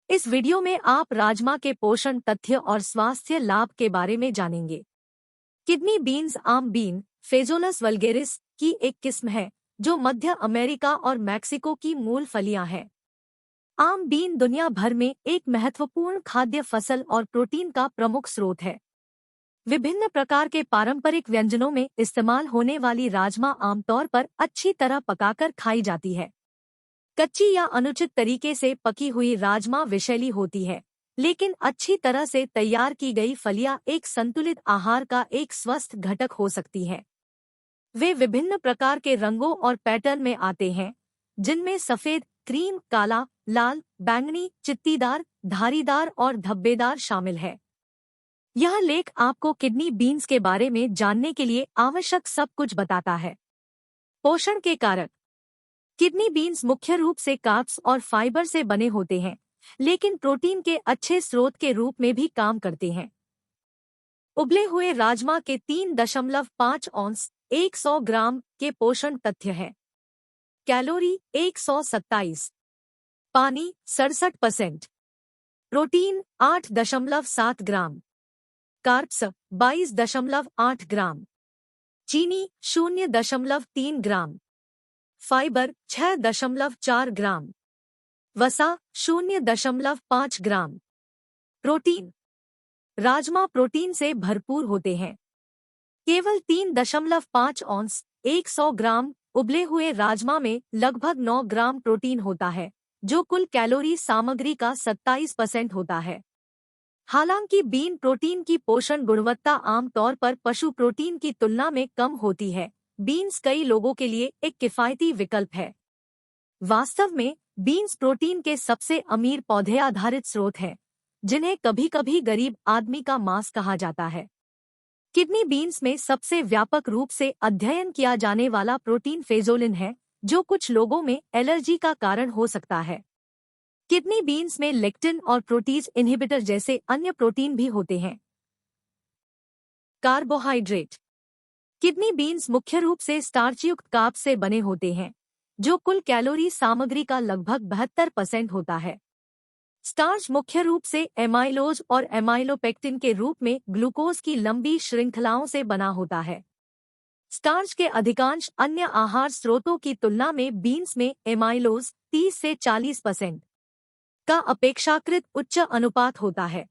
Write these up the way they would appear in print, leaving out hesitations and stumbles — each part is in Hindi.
इस वीडियो में आप राजमा के पोषण तथ्य और स्वास्थ्य लाभ के बारे में जानेंगे। किडनी बीन्स आम बीन फेजोलस वल्गेरिस की एक किस्म है जो मध्य अमेरिका और मैक्सिको की मूल फलियां हैं। आम बीन दुनिया भर में एक महत्वपूर्ण खाद्य फसल और प्रोटीन का प्रमुख स्रोत है। विभिन्न प्रकार के पारंपरिक व्यंजनों में इस्तेमाल होने वाली राजमा आमतौर पर अच्छी तरह पकाकर खाई जाती है। कच्ची या अनुचित तरीके से पकी हुई राजमा विषैली होती है, लेकिन अच्छी तरह से तैयार की गई फलियां एक संतुलित आहार का एक स्वस्थ घटक हो सकती हैं। वे विभिन्न प्रकार के रंगों और पैटर्न में आते हैं, जिनमें सफेद, क्रीम, काला, लाल, बैंगनी, चित्तीदार, धारीदार और धब्बेदार शामिल है। यह लेख आपको किडनी बीन्स के बारे में जानने के लिए आवश्यक सब कुछ बताता है। पोषण के कारक। किडनी बीन्स मुख्य रूप से कार्ब्स और फाइबर से बने होते हैं, लेकिन प्रोटीन के अच्छे स्रोत के रूप में भी काम करते हैं। उबले हुए राजमा के 3.5 औंस 100 ग्राम के पोषण तथ्य है। कैलोरी 127, पानी 67%, प्रोटीन 8.7 ग्राम, कार्ब्स 22.8 ग्राम, चीनी 0.3 ग्राम, फाइबर 6.4 ग्राम, वसा 0.5 ग्राम। प्रोटीन। राजमा प्रोटीन से भरपूर होते हैं। केवल 3.5 औंस 100 ग्राम उबले हुए राजमा में लगभग 9 ग्राम प्रोटीन होता है, जो कुल कैलोरी सामग्री का 27% होता है। हालांकि बीन प्रोटीन की पोषण गुणवत्ता आमतौर पर पशु प्रोटीन की तुलना में कम होती है, बीन्स कई लोगों के लिए एक किफायती विकल्प है। वास्तव में बीन्स प्रोटीन के सबसे अमीर पौधे आधारित स्रोत हैं, जिन्हें कभी-कभी गरीब आदमी का मांस कहा जाता है। किडनी बीन्स में सबसे व्यापक रूप से अध्ययन किया जाने वाला प्रोटीन फेजोलिन है, जो कुछ लोगों में एलर्जी का कारण हो सकता है। किडनी बीन्स में लेक्टिन और प्रोटीज इनहिबिटर जैसे अन्य प्रोटीन भी होते हैं। कार्बोहाइड्रेट। किडनी बीन्स मुख्य रूप से स्टार्चयुक्त कार्ब्स से बने होते हैं, जो कुल कैलोरी सामग्री का लगभग 72% होता है। स्टार्च मुख्य रूप से एमाइलोज और एमाइलोपेक्टिन के रूप में ग्लूकोज की लंबी श्रृंखलाओं से बना होता है। स्टार्च के अधिकांश अन्य आहार स्रोतों की तुलना में बीन्स में एमाइलोज 30 से 40% का अपेक्षाकृत उच्च अनुपात होता है।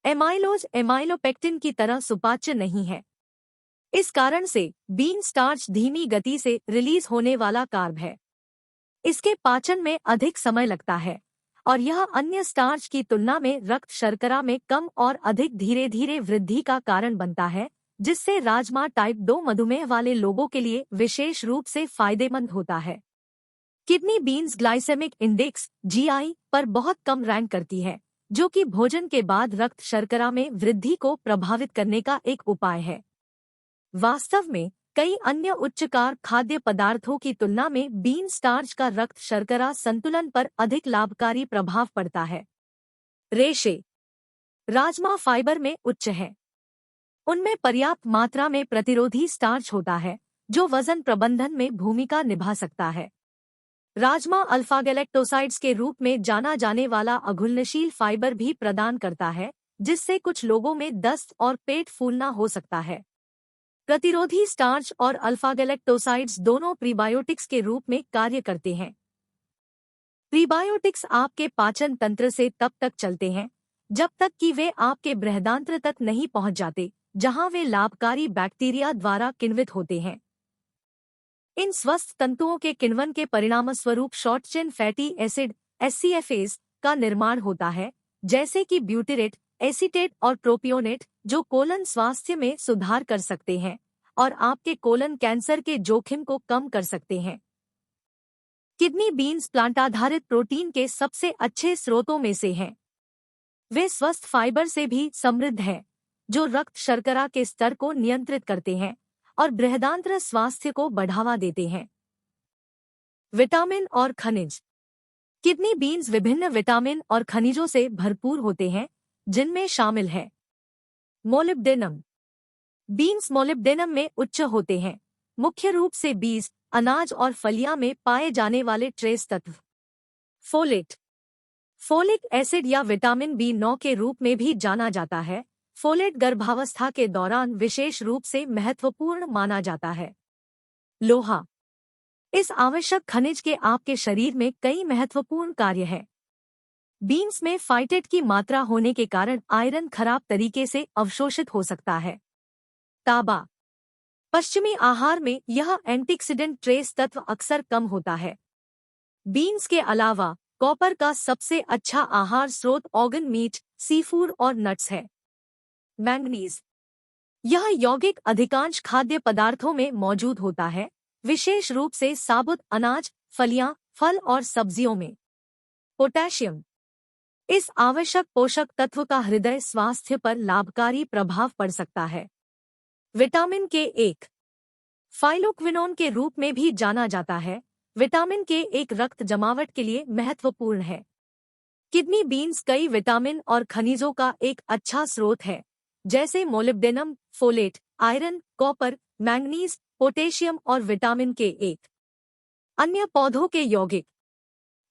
एमाइलोज एमाइलोपेक्टिन की तरह सुपाच्य नहीं है। इस कारण से बीन स्टार्च धीमी गति से रिलीज होने वाला कार्ब है। इसके पाचन में अधिक समय लगता है और यह अन्य स्टार्च की तुलना में रक्त शर्करा में कम और अधिक धीरे धीरे वृद्धि का कारण बनता है, जिससे राजमा टाइप 2 मधुमेह वाले लोगों के लिए विशेष रूप से फायदेमंद होता है। Kidney beans glycaemic index (GI) पर बहुत कम रैंक करती है, जो कि भोजन के बाद रक्त शर्करा में वृद्धि को प्रभावित करने का एक उपाय है। वास्तव में कई अन्य उच्च कार्ब खाद्य पदार्थों की तुलना में बीन स्टार्च का रक्त शर्करा संतुलन पर अधिक लाभकारी प्रभाव पड़ता है। रेशे। राजमा फाइबर में उच्च है। उनमें पर्याप्त मात्रा में प्रतिरोधी स्टार्च होता है, जो वजन प्रबंधन में भूमिका निभा सकता है। राजमा अल्फा गैलेक्टोसाइड्स के रूप में जाना जाने वाला अघुलनशील फाइबर भी प्रदान करता है, जिससे कुछ लोगों में दस्त और पेट फूलना हो सकता है। प्रतिरोधी स्टार्च और अल्फा गैलेक्टोसाइड्स दोनों प्रीबायोटिक्स के रूप में कार्य करते हैं। प्रीबायोटिक्स आपके पाचन तंत्र से तब तक चलते हैं जब तक कि वे आपके बृहदांत्र तक नहीं पहुंच जाते, जहां वे लाभकारी बैक्टीरिया द्वारा किण्वित होते हैं। इन स्वस्थ तंतुओं के किण्वन के परिणामस्वरूप short chain fatty acid (SCFAs) का निर्माण होता है, जैसे कि ब्यूटेरेट, एसीटेट और प्रोपियोनेट, जो कोलन स्वास्थ्य में सुधार कर सकते हैं और आपके कोलन कैंसर के जोखिम को कम कर सकते हैं। किडनी बीन्स प्लांट आधारित प्रोटीन के सबसे अच्छे स्रोतों में से हैं। वे स्वस्थ फाइबर से भी समृद्ध हैं, जो रक्त शर्करा के स्तर को नियंत्रित करते हैं और बृहदांत्र स्वास्थ्य को बढ़ावा देते हैं। विटामिन और खनिज। किडनी बीन्स विभिन्न विटामिन और खनिजों से भरपूर होते हैं, जिनमें शामिल है मोलिब्डेनम। बीन्स मोलिब्डेनम में उच्च होते हैं, मुख्य रूप से बीज, अनाज और फलियां में पाए जाने वाले ट्रेस तत्व। फोलेट। फोलिक एसिड या विटामिन B9 के रूप में भी जाना जाता है। फोलेट गर्भावस्था के दौरान विशेष रूप से महत्वपूर्ण माना जाता है। लोहा। इस आवश्यक खनिज के आपके शरीर में कई महत्वपूर्ण कार्य हैं। बीन्स में फाइटेट की मात्रा होने के कारण आयरन खराब तरीके से अवशोषित हो सकता है। तांबा। पश्चिमी आहार में यह एंटीऑक्सीडेंट ट्रेस तत्व अक्सर कम होता है। बीन्स के अलावा कॉपर का सबसे अच्छा आहार स्रोत ऑर्गन मीट, सीफूड और नट्स है। मैंगनीज। यह यौगिक अधिकांश खाद्य पदार्थों में मौजूद होता है, विशेष रूप से साबुत अनाज, फलियां, फल और सब्जियों में। पोटेशियम। इस आवश्यक पोषक तत्व का हृदय स्वास्थ्य पर लाभकारी प्रभाव पड़ सकता है। विटामिन K1 फाइलोक्विनोन के रूप में भी जाना जाता है। विटामिन K1 रक्त जमावट के लिए महत्वपूर्ण है। किडनी बीन्स कई विटामिन और खनिजों का एक अच्छा स्रोत है, जैसे molybdenum, folate, iron, copper, manganese, potassium और विटामिन K1। अन्य पौधों के यौगिक।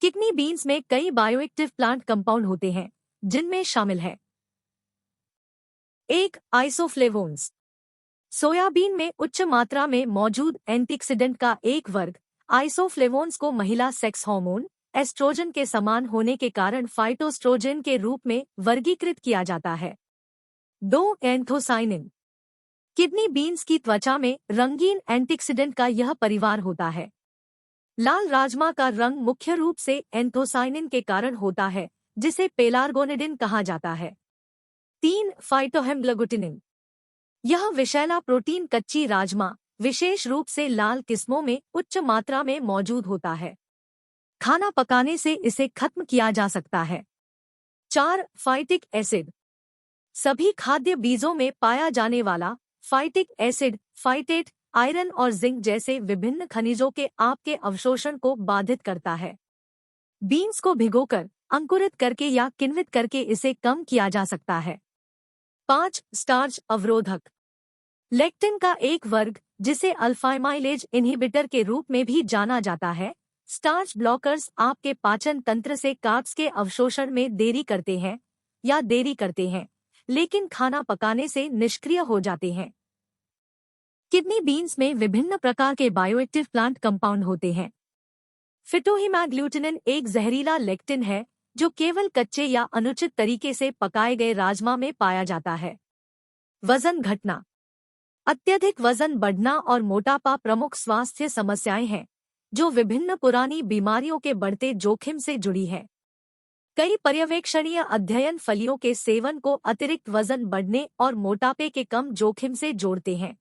किडनी बीन्स में कई बायोएक्टिव प्लांट कंपाउंड होते हैं, जिनमें शामिल है। 1. आइसोफ्लेवोन्स। सोयाबीन में उच्च मात्रा में मौजूद एंटीऑक्सीडेंट का एक वर्ग। आइसोफ्लेवोन्स को महिला सेक्स हार्मोन एस्ट्रोजन के समान होने के कारण फाइटोस्ट्रोजेन के रूप में वर्गीकृत किया जाता है। 2. एंथोसाइनिन। किडनी बीन्स की त्वचा में रंगीन एंटीऑक्सीडेंट का यह परिवार होता है। लाल राजमा का रंग मुख्य रूप से एंथोसाइनिन के कारण होता है, जिसे पेलार्गोनिडिन कहा जाता है। 3. फाइटोहेमग्लूटिनिन। यह विषैला प्रोटीन कच्ची राजमा, विशेष रूप से लाल किस्मों में उच्च मात्रा में मौजूद होता है। खाना पकाने से इसे खत्म किया जा सकता है। 4. Phytic acid. सभी खाद्य बीजों में पाया जाने वाला फाइटिक एसिड फाइटेट, आयरन और जिंक जैसे विभिन्न खनिजों के आपके अवशोषण को बाधित करता है। बीन्स को भिगोकर, अंकुरित करके या किण्वित करके इसे कम किया जा सकता है। 5. स्टार्च अवरोधक। लेक्टिन का एक वर्ग, जिसे अल्फामाइलेज इन्हिबिटर के रूप में भी जाना जाता है। स्टार्च ब्लॉकर्स आपके पाचन तंत्र से कार्ब्स के अवशोषण में देरी करते हैं, लेकिन खाना पकाने से निष्क्रिय हो जाते हैं। किडनी बीन्स में विभिन्न प्रकार के बायोएक्टिव प्लांट कंपाउंड होते हैं। फिटोहिमैग्लूटिनिन एक जहरीला लेक्टिन है, जो केवल कच्चे या अनुचित तरीके से पकाए गए राजमा में पाया जाता है। वजन घटना। अत्यधिक वजन बढ़ना और मोटापा प्रमुख स्वास्थ्य समस्याएं हैं, जो विभिन्न पुरानी बीमारियों के बढ़ते जोखिम से जुड़ी है। कई पर्यवेक्षणीय अध्ययन फलियों के सेवन को अतिरिक्त वजन बढ़ने और मोटापे के कम जोखिम से जोड़ते हैं।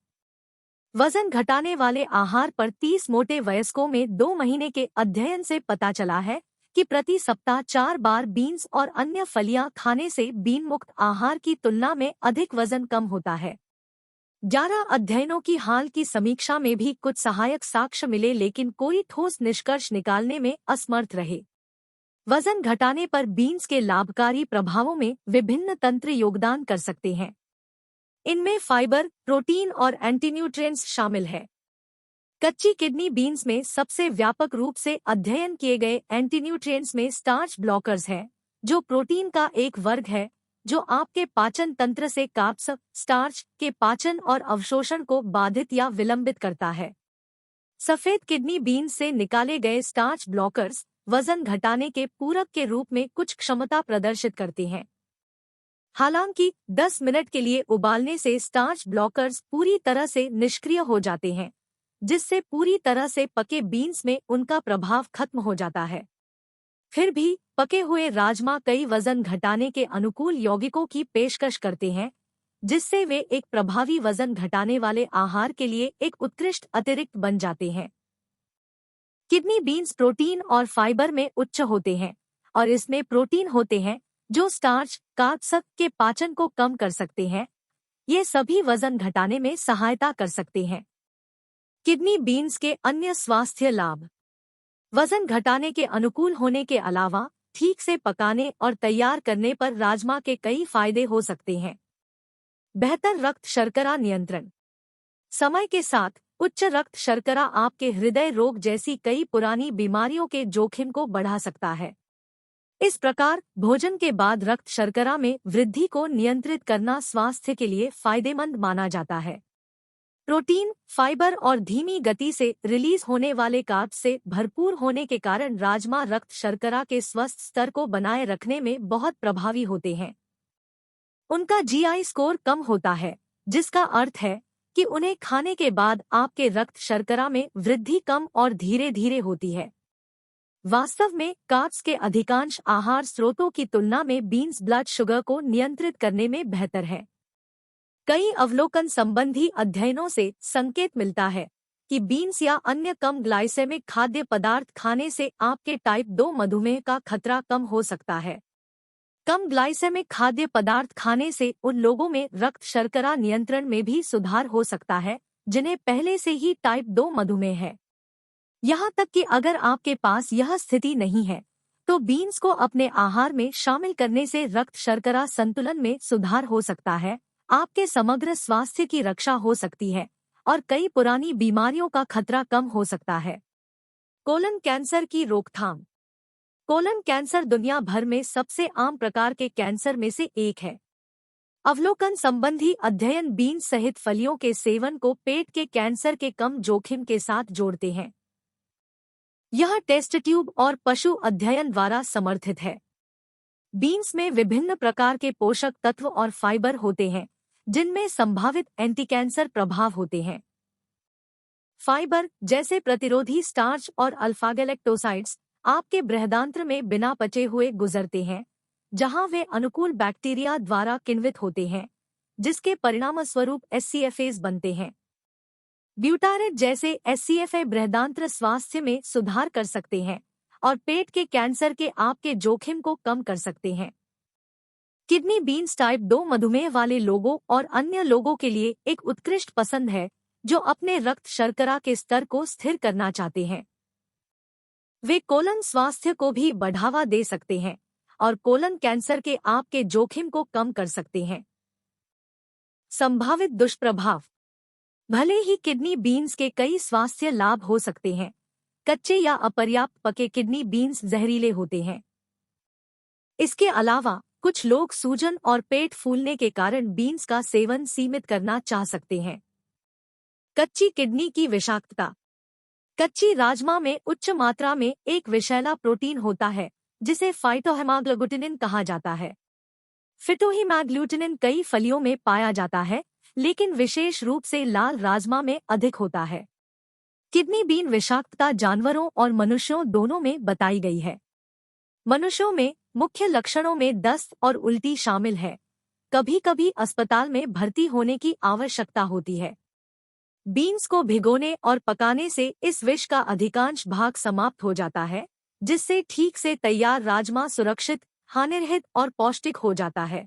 वजन घटाने वाले आहार पर 30 मोटे वयस्कों में 2 महीने के अध्ययन से पता चला है कि प्रति सप्ताह 4 बार बीन्स और अन्य फलियां खाने से बीन मुक्त आहार की तुलना में अधिक वजन कम होता है। 11 अध्ययनों की हाल की समीक्षा में भी कुछ सहायक साक्ष्य मिले, लेकिन कोई ठोस निष्कर्ष निकालने में असमर्थ रहे। वजन घटाने पर बीन्स के लाभकारी प्रभावों में विभिन्न तंत्र योगदान कर सकते हैं। इनमें फाइबर, प्रोटीन और एंटीन्यूट्रिएंट्स शामिल है। कच्ची किडनी बीन्स में सबसे व्यापक रूप से अध्ययन किए गए एंटीन्यूट्रिएंट्स में स्टार्च ब्लॉकर्स हैं, जो प्रोटीन का एक वर्ग है जो आपके पाचन तंत्र से कार्ब्स, स्टार्च के पाचन और अवशोषण को बाधित या विलंबित करता है। सफेद किडनी बीन्स से निकाले गए स्टार्च ब्लॉकर्स वजन घटाने के पूरक के रूप में कुछ क्षमता प्रदर्शित करते हैं। हालांकि 10 मिनट के लिए उबालने से स्टार्च ब्लॉकर्स पूरी तरह से निष्क्रिय हो जाते हैं, जिससे पूरी तरह से पके बीन्स में उनका प्रभाव खत्म हो जाता है। फिर भी पके हुए राजमा कई वजन घटाने के अनुकूल यौगिकों की पेशकश करते हैं, जिससे वे एक प्रभावी वजन घटाने वाले आहार के लिए एक उत्कृष्ट अतिरिक्त बन जाते हैं। किडनी बीन्स प्रोटीन और फाइबर में उच्च होते हैं, और इसमें प्रोटीन होते हैं जो स्टार्च, कार्ब्स के पाचन को कम कर सकते हैं। ये सभी वजन घटाने में सहायता कर सकते हैं। किडनी बीन्स के अन्य स्वास्थ्य लाभ। वजन घटाने के अनुकूल होने के अलावा ठीक से पकाने और तैयार करने पर राजमा के कई फायदे हो सकते हैं। बेहतर रक्त शर्करा नियंत्रण। समय के साथ उच्च रक्त शर्करा आपके हृदय रोग जैसी कई पुरानी बीमारियों के जोखिम को बढ़ा सकता है। इस प्रकार भोजन के बाद रक्त शर्करा में वृद्धि को नियंत्रित करना स्वास्थ्य के लिए फायदेमंद माना जाता है। प्रोटीन, फाइबर और धीमी गति से रिलीज होने वाले कार्ब से भरपूर होने के कारण राजमा रक्त शर्करा के स्वस्थ स्तर को बनाए रखने में बहुत प्रभावी होते हैं। उनका जीआई स्कोर कम होता है, जिसका अर्थ है कि उन्हें खाने के बाद आपके रक्त शर्करा में वृद्धि कम और धीरे धीरे होती है। वास्तव में कार्ब्स के अधिकांश आहार स्रोतों की तुलना में बीन्स ब्लड शुगर को नियंत्रित करने में बेहतर है। कई अवलोकन संबंधी अध्ययनों से संकेत मिलता है कि बीन्स या अन्य कम ग्लाइसेमिक खाद्य पदार्थ खाने से आपके टाइप 2 मधुमेह का खतरा कम हो सकता है। कम ग्लाइसेमिक खाद्य पदार्थ खाने से उन लोगों में रक्त शर्करा नियंत्रण में भी सुधार हो सकता है जिन्हें पहले से ही टाइप 2 मधुमेह है। यहाँ तक कि अगर आपके पास यह स्थिति नहीं है तो बीन्स को अपने आहार में शामिल करने से रक्त शर्करा संतुलन में सुधार हो सकता है, आपके समग्र स्वास्थ्य की रक्षा हो सकती है और कई पुरानी बीमारियों का खतरा कम हो सकता है। कोलन कैंसर की रोकथाम। कोलन कैंसर दुनिया भर में सबसे आम प्रकार के कैंसर में से एक है। अवलोकन संबंधी अध्ययन बीन्स सहित फलियों के सेवन को पेट के कैंसर के कम जोखिम के साथ जोड़ते हैं। यह टेस्ट ट्यूब और पशु अध्ययन द्वारा समर्थित है। बीन्स में विभिन्न प्रकार के पोषक तत्व और फाइबर होते हैं जिनमें संभावित एंटी कैंसर प्रभाव होते हैं। फाइबर जैसे प्रतिरोधी स्टार्च और अल्फा-गैलेक्टोसाइड्स आपके बृहदांत्र में बिना पचे हुए गुजरते हैं, जहां वे अनुकूल बैक्टीरिया द्वारा किण्वित होते हैं, जिसके परिणामस्वरूप एससीएफएस बनते हैं। ब्यूटारेट जैसे एससीएफए बृहदांत्र स्वास्थ्य में सुधार कर सकते हैं और पेट के कैंसर के आपके जोखिम को कम कर सकते हैं। किडनी बीन्स टाइप 2 मधुमेह वाले लोगों और अन्य लोगों के लिए एक उत्कृष्ट पसंद है जो अपने रक्त शर्करा के स्तर को स्थिर करना चाहते हैं। वे कोलन स्वास्थ्य को भी बढ़ावा दे सकते हैं और कोलन कैंसर के आपके जोखिम को कम कर सकते हैं। संभावित दुष्प्रभाव। भले ही किडनी बीन्स के कई स्वास्थ्य लाभ हो सकते हैं, कच्चे या अपर्याप्त पके किडनी बीन्स जहरीले होते हैं। इसके अलावा कुछ लोग सूजन और पेट फूलने के कारण बीन्स का सेवन सीमित करना चाह सकते हैं। कच्ची किडनी की विषाक्तता। कच्ची राजमा में उच्च मात्रा में एक विषैला प्रोटीन होता है जिसे फाइटोहेमाग्लूटिनिन कहा जाता है। फिटोहीमैग्लूटिनिन कई फलियों में पाया जाता है, लेकिन विशेष रूप से लाल राजमा में अधिक होता है। किडनी बीन विषाक्तता जानवरों और मनुष्यों दोनों में बताई गई है। मनुष्यों में मुख्य लक्षणों में दस्त और उल्टी शामिल है। कभी-कभी अस्पताल में भर्ती होने की आवश्यकता होती है। बीन्स को भिगोने और पकाने से इस विष का अधिकांश भाग समाप्त हो जाता है, जिससे ठीक से तैयार राजमा सुरक्षित, हानिरहित और पौष्टिक हो जाता है।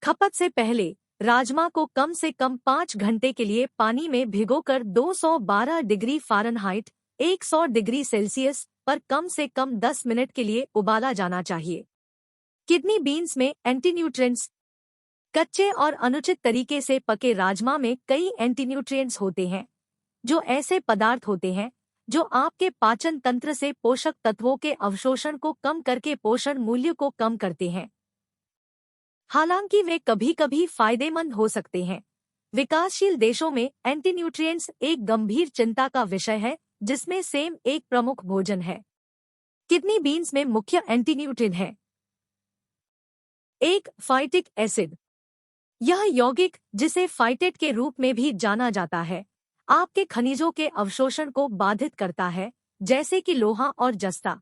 खपत से पहले राजमा को कम से कम 5 घंटे के लिए पानी में भिगोकर 212 डिग्री फ़ारेनहाइट 100 डिग्री सेल्सियस पर कम से कम 10 मिनट के लिए उबाला जाना चाहिए। किडनी बीन्स में एंटीन्यूट्रिएंट्स। कच्चे और अनुचित तरीके से पके राजमा में कई एंटीन्यूट्रिएंट्स होते हैं, जो ऐसे पदार्थ होते हैं जो आपके पाचन तंत्र से पोषक तत्वों के अवशोषण को कम करके पोषण मूल्य को कम करते हैं। हालांकि वे कभी-कभी फायदेमंद हो सकते हैं। विकासशील देशों में एंटीन्यूट्रिएंट्स एक गंभीर चिंता का विषय है, जिसमें सेम एक प्रमुख भोजन है। किडनी बीन्स में मुख्य एंटीन्यूट्रिएंट है। 1. Phytic acid. यह यौगिक, जिसे फाइटेट के रूप में भी जाना जाता है, आपके खनिजों के अवशोषण को बाधित करता है, जैसे कि लोहा और जस्ता।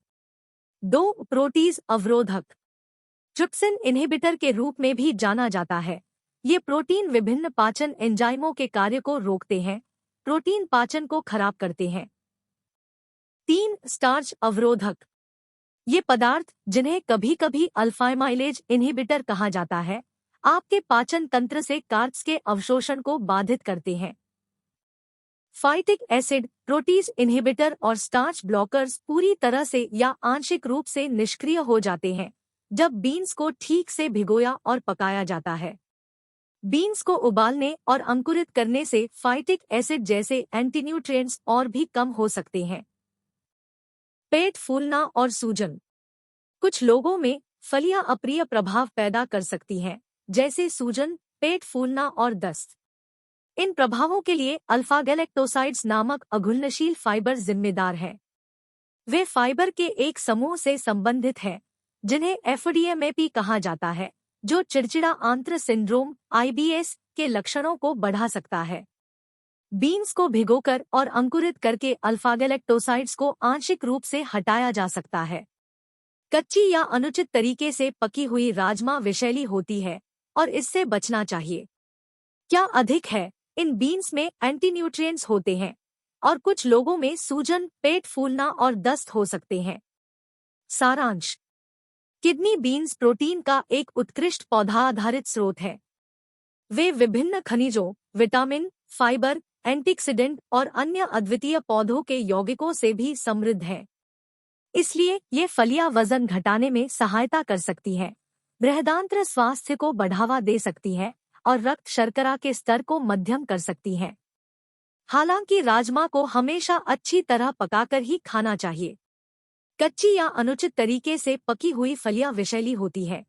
2. प्रोटीज अवरोधक। ट्रिप्सिन इन्हिबिटर के रूप में भी जाना जाता है। ये प्रोटीन विभिन्न पाचन एंजाइमों के कार्य को रोकते हैं, प्रोटीन पाचन को खराब करते हैं। 3. स्टार्च अवरोधक। ये पदार्थ, जिन्हें कभी-कभी अल्फामाइलेज इन्हिबिटर कहा जाता है, आपके पाचन तंत्र से कार्ब्स के अवशोषण को बाधित करते हैं। फाइटिक एसिड, प्रोटीज इन्हिबिटर और स्टार्च ब्लॉकर्स पूरी तरह से या आंशिक रूप से निष्क्रिय हो जाते हैं जब बीन्स को ठीक से भिगोया और पकाया जाता है। बीन्स को उबालने और अंकुरित करने से फाइटिक एसिड जैसे एंटीन्यूट्रिएंट्स और भी कम हो सकते हैं। पेट फूलना और सूजन। कुछ लोगों में फलियां अप्रिय प्रभाव पैदा कर सकती हैं, जैसे सूजन, पेट फूलना और दस्त। इन प्रभावों के लिए अल्फा गैलेक्टोसाइड्स नामक अघुलनशील फाइबर जिम्मेदार है। वे फाइबर के एक समूह से संबंधित हैं, जिन्हें एफडीएमएपी कहा जाता है, जो चिड़चिड़ा आंत्र सिंड्रोम (आईबीएस) के लक्षणों को बढ़ा सकता है। बीन्स को भिगोकर और अंकुरित करके अल्फा गैलेक्टोसाइड्स को आंशिक रूप से हटाया जा सकता है। कच्ची या अनुचित तरीके से पकी हुई राजमा विषैली होती है और इससे बचना चाहिए। क्या अधिक है, इन बीन्स में एंटीन्यूट्रिएंट्स होते हैं और कुछ लोगों में सूजन, पेट फूलना और दस्त हो सकते हैं। सारांश: किडनी बीन्स प्रोटीन का एक उत्कृष्ट पौधा आधारित स्रोत है। वे विभिन्न खनिजों, विटामिन, फाइबर, एंटीऑक्सीडेंट और अन्य अद्वितीय पौधों के यौगिकों से भी समृद्ध हैं। इसलिए ये फलियां वजन घटाने में सहायता कर सकती हैं, बृहदान्त्र स्वास्थ्य को बढ़ावा दे सकती हैं और रक्त शर्करा के स्तर को मध्यम कर सकती हैं। हालांकि राजमा को हमेशा अच्छी तरह पकाकर ही खाना चाहिए। कच्ची या अनुचित तरीके से पकी हुई फलियां विषैली होती है।